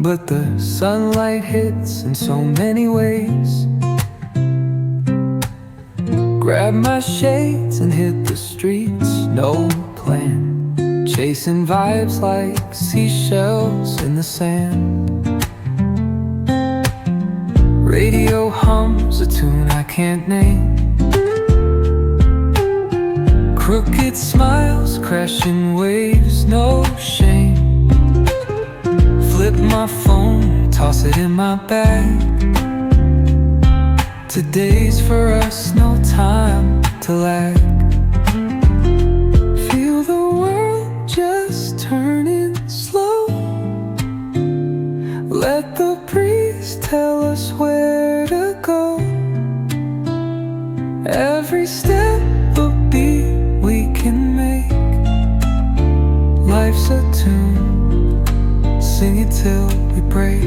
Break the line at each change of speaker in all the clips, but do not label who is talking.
but the sunlight hits in so many ways. Grab my shades and hit the streets, no plan, chasing vibes like seashells in the sand. Radio hums a tune I can't name. Crooked smiles, crashing waves, no shame. Flip my phone, toss it in my bag. Today's for us, no time to lag. Feel the world just turning slow. Let the breeze tell us where to go. Every step a beat we can make. Life's a tune, sing it till we break.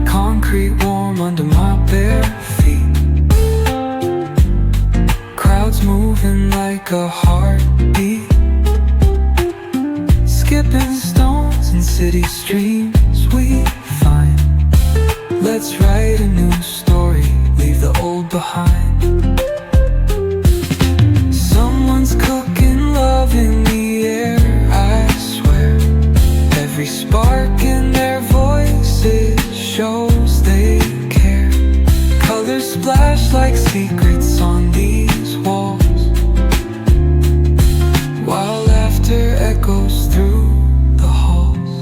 Concrete warm under my bare feet. Crowds moving like a heartbeat. Skipping stones in city streams we find. Let's write a new story, leave the old behind. Someone's cooking love in the air, I swear. Every spark in their voices shows they care. Colors splash like secrets on these walls, while laughter echoes through the halls.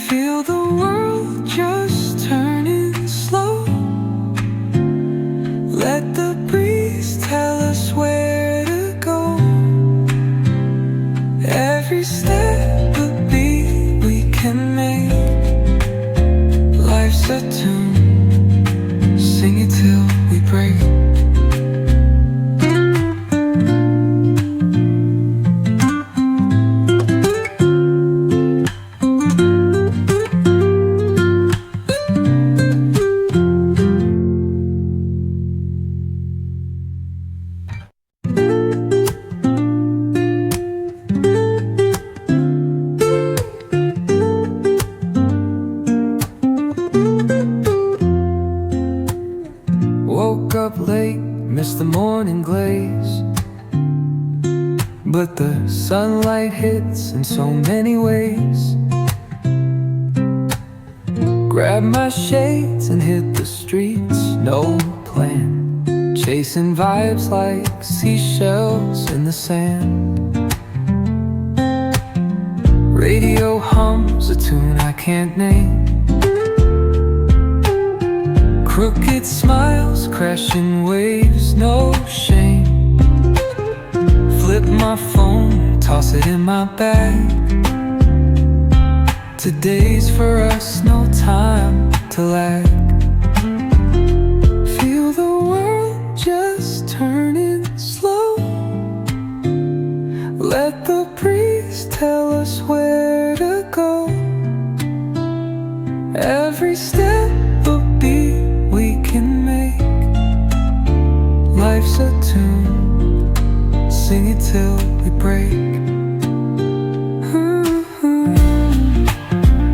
Feel the world just turning slow. Let the breeze tell us where to go. Every step a beat we can make. Life's a tune, sing it till we break. Woke up late, missed the morning glaze, but the sunlight hits in so many ways. Grab my shades and hit the streets, no plan, chasing vibes like seashells in the sand. Radio hums a tune I can't name. Crooked smiles, crashing waves, no shame. Flip my phone, toss it in my bag. Today's for us, no time to lag. Feel the world just turning slow. Let the breeze tell us where to go. Every step a beat we can make. Life's a tune, sing it till we break.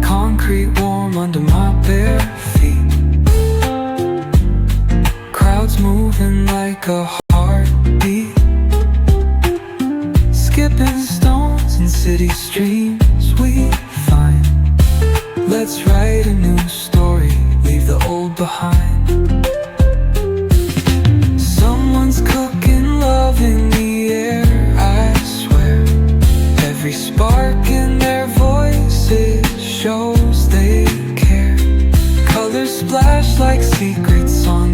Concrete warm under my bare feet. Crowds moving like a heartbeat. Skipping stones in city streams we find. Let's write a new story, leave the old behind. Someone's cooking love in the air, I swear. Every spark in their voices shows they care. Colors splash like secrets on